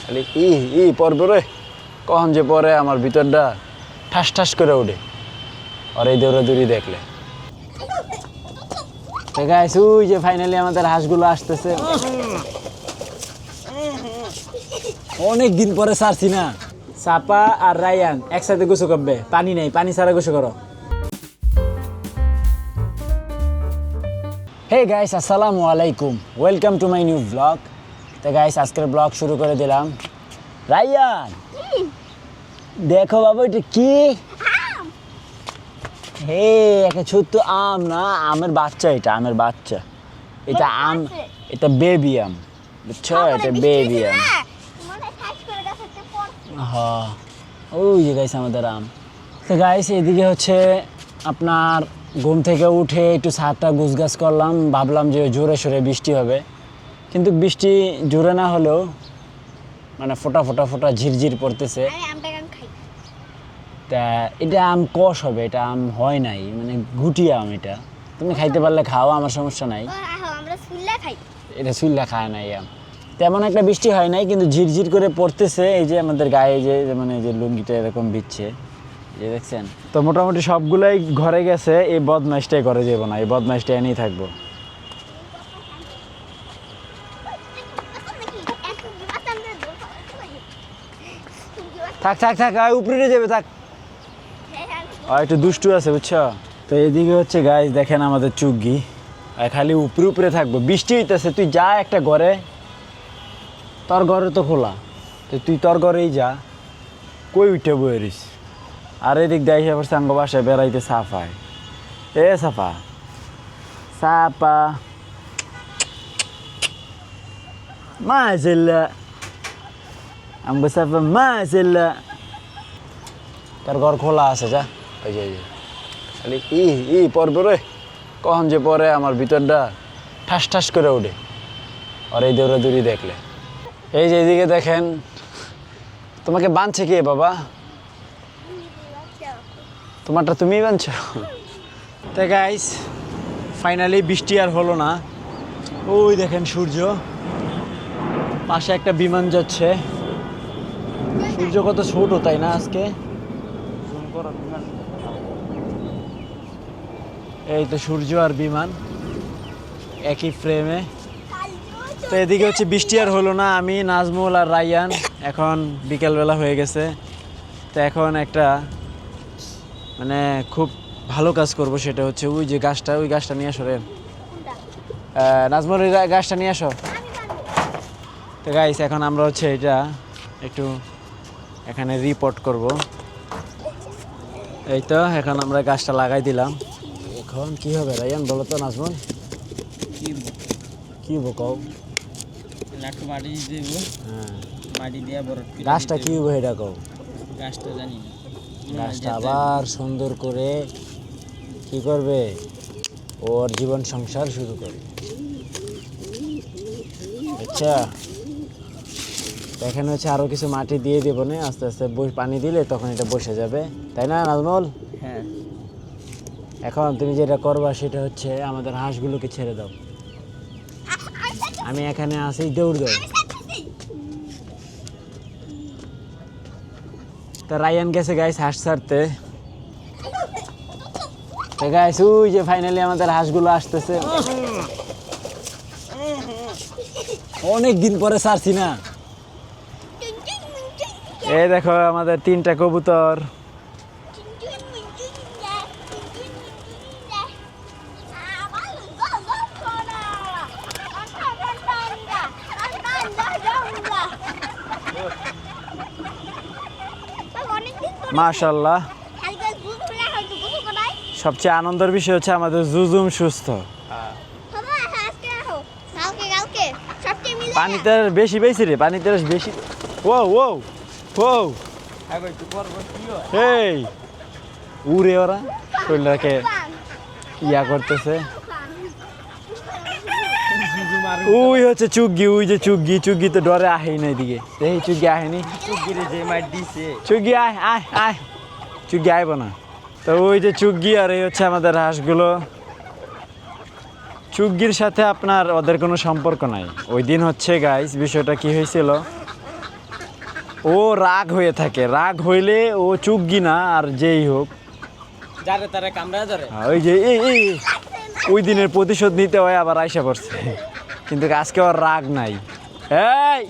খালি পড়বে রে, কখন যে পরে আমার ভিতরটা ঠাস ঠাস করে ওঠে আর এই দৌড়াদৌড়ি দেখলে। গাইস ওই যে ফাইনালি আমাদের হাঁসগুলো আসতেছে, অনেক দিন পরে ছাড়ছি না। সাপা আর রায়ান একসাথে গোসল করবে, পানি নেই, পানি ছাড়া গোসল করো। হে গাইস, আসসালামু আলাইকুম, welcome to my new blog. তো গাইস আজকের ব্লগ শুরু করে দিলাম। রায়ান দেখো বাবা, এটা কি? হে একটা ছোট্ট আম না, আমের বাচ্চা, এটা আমের বাচ্চা, এটা আম, এটা বেবি আম, বুঝছো? এটা বেবি আম। হ্যাঁ ওই যে গাইস আমাদের আম। তো গাইস এদিকে হচ্ছে আপনার ঘুম থেকে উঠে একটু ছাদটা গুছগাছ করলাম, ভাবলাম যে জোরে সোরে বৃষ্টি হবে, কিন্তু বৃষ্টি জোরে না হলেও মানে ফোটা ফোটা ফোটা ঝিরঝির পড়তেছে। তা এটা আম কষ হবে, এটা আম হয় নাই, মানে গুটি আম। এটা তুমি খাইতে পারলে খাও, আমার সমস্যা নাই। এটা সুল্লা খায় নাই আম। তেমন একটা বৃষ্টি হয় নাই, কিন্তু ঝিরঝির করে পড়তেছে। এই যে আমাদের গায়ে যে মানে যে লুঙ্গিটা এরকম বিচ্ছে, যে দেখছেন। তো মোটামুটি সবগুলাই ঘরে গেছে, এই বদমাইশটাই ঘরে যাবো না, এই বদমাইশটা এনেই থাকবো। থাক থাক থাক, উপরে যাবে, থাক। একটু দুষ্টু আছে, বুঝছো? তো এদিকে হচ্ছে গাইস দেখেন আমাদের চুগি, খালি উপরে উপরে থাকবো। বৃষ্টি হইতেছে, তুই যা একটা ঘরে, তোর ঘরে তো খোলা, তো তুই তোর ঘরেই যা, কই উঠে বইরিস। আর এদিক দেখে আবার সাঙ্গ বাসায় বেড়াইতে সাফায়। এ সাফা সাপা মাশাআল্লাহ, আমগো সাফা মাশাআল্লাহ। তোর ঘর খোলা আছে, যা। ওই যে খালি পড়বে রে, কখন যে পরে আমার ভিতরটা ঠাস ঠাস করে ওঠে আর এই দৌড়াদৌড়ি দেখলে। এই যে এদিকে দেখেন, তোমাকে বাঁধছে কে বাবা? তোমারটা তুমিই বাঁধছো? তো গাইস ফাইনালি বৃষ্টি আর হলো না। ওই দেখেন সূর্য, পাশে একটা বিমান যাচ্ছে। সূর্য কত ছোট, তাই না? আজকে এই তো সূর্য আর বিমান একই ফ্রেমে। তো এদিকে হচ্ছে বৃষ্টি আর হলো না। আমি, নাজমুল আর রায়ান এখন বিকেলবেলা হয়ে গেছে, তো এখন একটা মানে খুব ভালো কাজ করব, সেটা হচ্ছে ওই যে গাছটা, ওই গাছটা নিয়ে আসো রে নাজমুল, ওই গাছটা নিয়ে আসো। তো গাইস এখন আমরা হচ্ছে এটা একটু এখানে রিপোর্ট করব। এই তো এখন আমরা গাছটা লাগাই দিলাম। এখন কি হবে রায়ান বলো তো? নাজমুল কি বকাও? মাটি দিব, হ্যাঁ মাটি দিয়া বড় গাছটা কি হবে এটা কও? গাছটা জানি না। গাছটা আবার সুন্দর করে কি করবে, ওর জীবন সংসার শুরু করবে। আচ্ছা এখানে হচ্ছে আরো কিছু মাটি দিয়ে দেবো না, আস্তে আস্তে পানি দিলে তখন এটা বসে যাবে, তাই না নাজমুল? হ্যাঁ। এখন তুমি যেটা করবা সেটা হচ্ছে আমাদের হাঁসগুলোকে ছেড়ে দাও। আমি এখানে আসি, দৌড় দাও। তা রায়ান গেছে গাইস হাঁস ছাড়তে। তো গাইস ওই যে ফাইনালি আমাদের হাঁসগুলো আসতেছে, অনেক দিন পরে ছাড়ছি না। এই দেখো আমাদের 3টা কবুতর। মাশাআল্লাহ, সবচেয়ে আনন্দের বিষয় হচ্ছে আমাদের জুজুম সুস্থ। পানিতে বেশি বেশি রে, পানিতে বেশি। ও ও ও এই উড়ে ওরা শরীরটাকে ইয়া করতেছে। ওই হচ্ছে চুগি, ওই যে চুগি, চুগি তো ডরে আহেই না এদিকে। এই চুগি আহেনি, চুগি আয় আয় আয়, চুগি আইব না। তো ওই যে চুগি আর এই হচ্ছে আমাদের হাঁসগুলো। চুগির সাথে আপনার ওদের কোনো সম্পর্ক নাই। ওই দিন হচ্ছে গাইস বিষয়টা কি হয়েছিল, ও রাগ হয়ে থাকে, রাগ হইলে ও চুগগি না আর যেই হোক যারে তারে কামড়া ধরে। ওই যে এই ওই দিনের প্রতিশোধ নিতে হয় আবার আইসা পড়ছে, কিন্তু আজকে ওর রাগ নাই। এই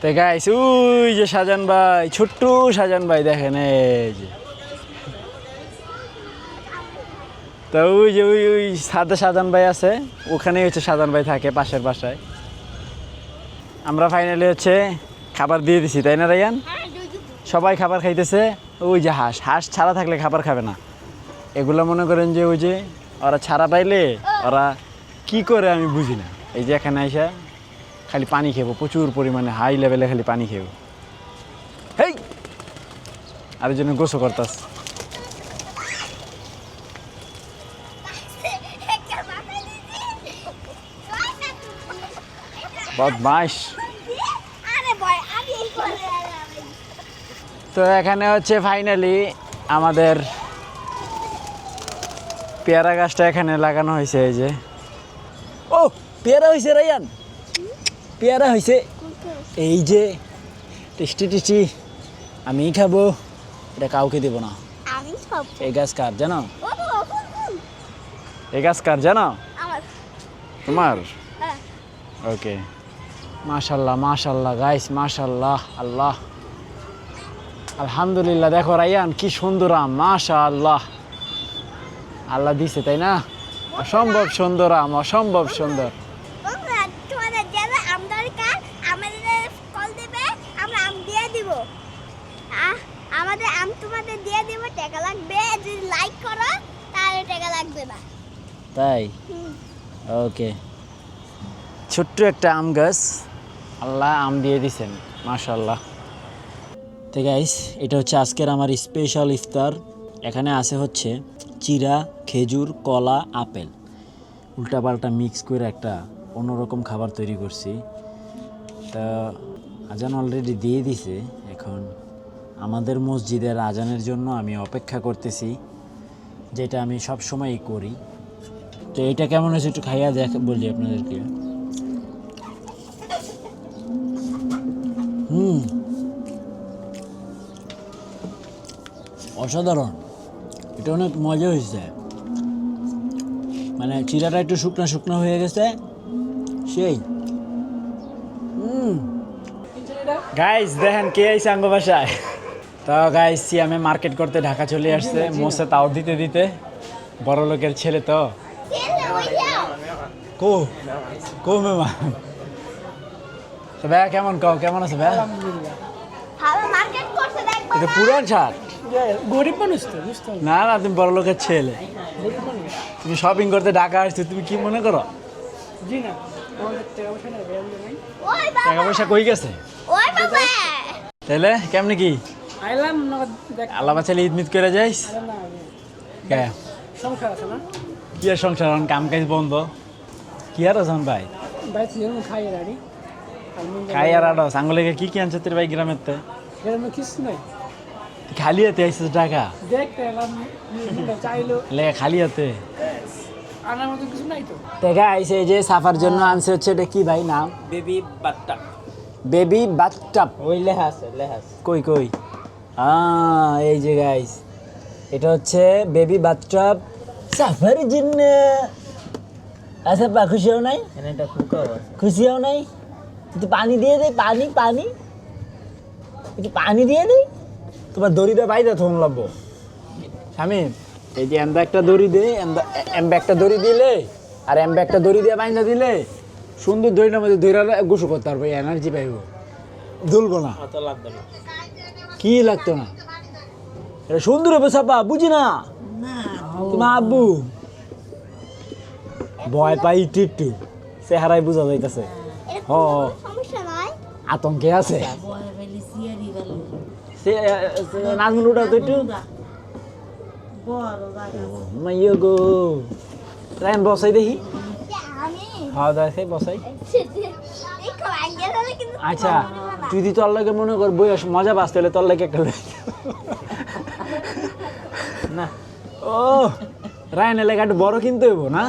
তো গাইস ওই যে শাহজান ভাই, ছোট্ট শাহজান ভাই দেখেন, এই যে তো ওই যে ওই সাদা শাহজান ভাই আছে, ওখানেই হচ্ছে শাহজান ভাই থাকে পাশের বাসায়। আমরা ফাইনালি হচ্ছে খাবার দিয়ে দিছি, তাই না রায়ান? সবাই খাবার খাইতেছে। ওই যে হাঁস, হাঁস ছাড়া থাকলে খাবার খাবে না। এগুলো মনে করেন যে ওই যে ওরা ছাড়া পাইলে ওরা কি করে আমি বুঝি না। এই যে এখানে আইসা খালি পানি খেবো, প্রচুর পরিমাণে হাই লেভেলে খালি পানি খেবো। হেই আর জন্য গোসল করতাস। বদমাইশ। তো এখানে হচ্ছে ফাইনালি আমাদের পেয়ারা গাছটা এখানে লাগানো হয়েছে। এই যে ও পেয়ারা হয়েছে রায়ান, পেয়ারা হয়েছে। এই যে টেস্টি টেস্টি, আমি খাবো, এটা কাউকে দেবো না। এই গাছ কার জানো? এই গাছ কার জানো? তোমার? ওকে, মাশাল্লাহ মাশাল্লাহ গাইস, মাশাল্লাহ, আল্লাহ আলহামদুলিল্লাহ। দেখো রায়ান কি সুন্দর আম, মাশাআল্লাহ, আল্লাহ দিছে তাই না? অসম্ভব সুন্দর আম, অসম্ভব সুন্দর। আমাদের আম তোমাদের দিয়ে দিব, টাকা লাগবে, যদি লাইক করো তাহলে টাকা লাগবে না। তাই? ওকে, ছোট্ট একটা আম গাছ, আল্লাহ আম দিয়ে দিছেন, মাশাআল্লাহ। তো গাইস এটা হচ্ছে আজকের আমার স্পেশাল ইফতার। এখানে আছে হচ্ছে চিরা, খেজুর, কলা, আপেল উল্টাপাল্টা মিক্স করে একটা অন্যরকম খাবার তৈরি করছি। তা আজান অলরেডি দিয়ে দিছে, এখন আমাদের মসজিদের আজানের জন্য আমি অপেক্ষা করতেছি, যেটা আমি সব সময়ই করি। তো এটা কেমন হয়েছে একটু খাইয়া দেখ বলি আপনাদেরকে। অসাধারণ, এটা অনেক মজা হয়েছে। মানে চিরাটা একটু শুকনো শুকনো হয়ে গেছে, সেই। গাইস দেখেন কে আইছে আঙ্গ বাসায়। তো গাইস আমি মার্কেট করতে ঢাকা চলে আসছে, মোসে তাও দিতে দিতে, বড় লোকের ছেলে তো। কো কো মেমা, তো ভাইয়া কেমন, কও কেমন আছে ভাইয়া? ভালো মার্কেট করতে দেখবো। এটা পুরান শার্ট? গরিব মানুষ তো, বুঝতে হবে। না না, তুমি বড় লোকের ছেলে, তুমি শপিং করতে ঢাকা আসছো, তুমি কি মনে করো? জি না, আমাদের টাকা পয়সা নাই, ব্যায়াম নাই। ওই বাবা, টাকা পয়সা কই গেছে? ওই বাবা, তাহলে কেমনি কি আইলাম না, দেখ আল্লাহ বাঁচালে ঈদ মিদ করে যাইস? না, কে সংসার আছে না, কি আর সংসার, এখন কাম কাজ বন্ধ, কি আর আছেন ভাই? বাইরে যেমন খাই রাড়ি খাই আর আড়ো সাঙ্গলেকে কি কি আনছে তোর ভাই গ্রামের তে? এরকম কিছু নাই, খালি হাতে আইসিস ঢাকা? দেখতে এলাম, চাইলো লেগে খালি হাতে আনার মতো কিছু নাই তো। দেখা আইসে, এই যে সাফার জন্য আনছে হচ্ছে, এটা কি ভাই নাম? বেবি বাচ্চা, বেবি বাথটাব। ওই লেহা আছে, লেহা আছে। কই কই, এই যে গাইস এটা হচ্ছে বেবি বাথটাব সাফারের জন্য। আচ্ছা পা খুশি হও নাই? এটা কুকাও আছে। খুশি হও নাই? একটু পানি দিয়ে দেয়, পানি পানি, একটু পানি দিয়ে দেয়। তোমার দড়িটা বাইরে থম লাগবো স্বামী। এই যে এমবা একটা দড়ি দে, এমবা একটা দড়ি দিলে আর এমবা একটা দড়ি দিয়ে বাইন্দা দিলে সুন্দর দড়িটার মধ্যে দড়ি গোসল করতে পারবো, এনার্জি পাইব, দুলবো না। অত লাগবে না, কি লাগতো না, এটা সুন্দর হবে সাপা, বুঝি না তোমার আব্বু ভয় পাই একটু একটু, চেহারাই বোঝা যাইতেছে। ও সমস্যা নাই, আতঙ্কে আছে। নাজমুল উঠাও তো একটু, মাইয়ো গো রায়ন বসাই দেখি। আমি খাওয়া দাওয়া খাই বসাই। দেখো আইডিয়া দিলে কিন্তু আচ্ছা তুই যদি তোর লাগে মনে কর বয়স মজা বাঁচতে হলে তোর লাগে একটা না। ও রায়নের লেগে একটু বড় কিনতে হইব না?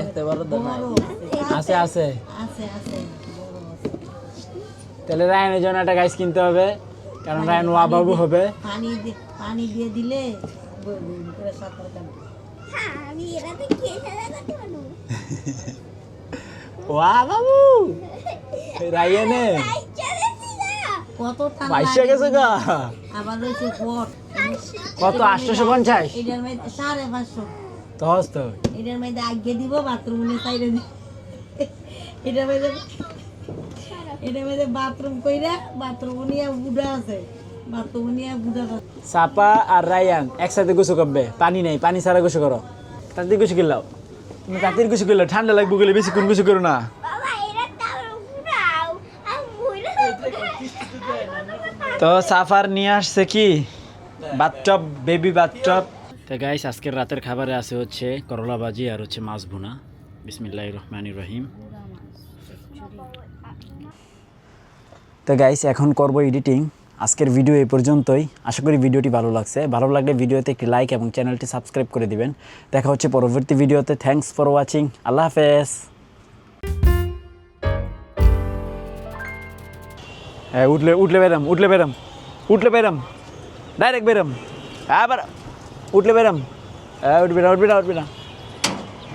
এত বড় তো নাই। আছে আছে, তাহলে রায়নের জন্য একটা গাইস কিনতে হবে, কারণ রায়ন বাবু হবে। পানি দিয়ে দিলে করে সাঁতার কাটবে। হ্যাঁ আমি এরাতে কে খেলা করতে পারবো ওয়া বাবু রায়নে কত ঠান্ডা পয়সা গেছে গা। আবার রয়েছে কোট কত 850? এটার মধ্যে 550 তো হস্ত এটার মধ্যে আগে দিব বাথরুমে সাইডে দিব এটার মধ্যে বাথরুম কইরা বাথরুম নিয়ে বুড়া আছে বাথরুম নিয়ে বুড়া সাপা আর রায়ান একসাথে গোসল করবে, পানি নেই, পানি ছাড়া গোসল করো। তাতে গোসল করলাও, তুমি তাঁতির গোসল করলো, ঠান্ডা লাগবে বলে বেশি কোন গোসল করো না। বাবা এরা তাও উড়াও আমি ভুলে তো সাফার নিয়ে আসছে কি বাথটব, বেবি বাথটব। তো গাইস আজকের রাতের খাবারে আছে হচ্ছে করলা ভাজি আর হচ্ছে মাছ ভুনা। বিসমিল্লাহির রহমানির রহিম। তো গাইস এখন করব এডিটিং। আজকের ভিডিও এই পর্যন্তই। আশা করি ভিডিওটি ভালো লাগছে। ভালো লাগলে ভিডিওতে একটি লাইক এবং চ্যানেলটি সাবস্ক্রাইব করে দিবেন। দেখা হচ্ছে পরবর্তী ভিডিওতে। Thanks for watching. আল্লাহ হাফেজ। হ্যাঁ উঠলে বেরাম ডাইরেক্ট বেরাম, আবার উঠলে বেরাম, উঠবি না।